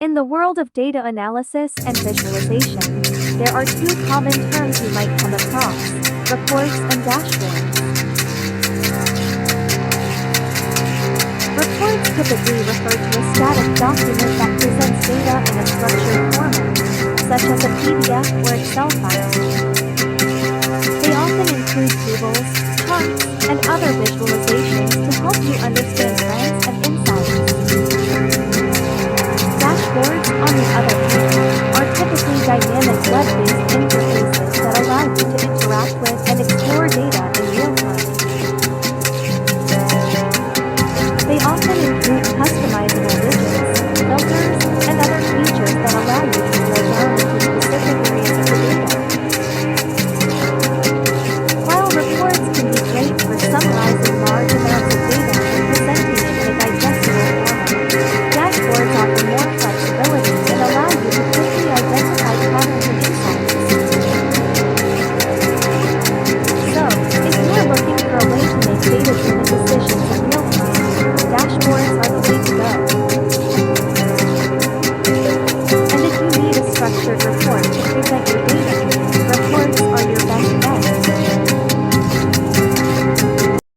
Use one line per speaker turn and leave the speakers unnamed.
In the world of data analysis and visualization, there are two common terms you might come across: reports and dashboards. Reports typically refer to a static document that presents data in a structured format, such as a PDF or Excel file. They often include tables, charts, and other visualizations to help you understand trends and insights. Dashboards, on the other hand, are typically dynamic web-based interfaces that allow you to interact with and explore data in real time. They often include customizable widgets, filters, and other features that allow you to drill down into specific areas of the data. While reports can be great for summarizing large amounts of data and presenting it in a digestible format, dashboards offer more flexibility and allow you to quickly identify patterns and insights. So, if you are looking for a way to make data-driven decisions in real time, dashboards are the way to go. And if you need a structured report to present your data, reports are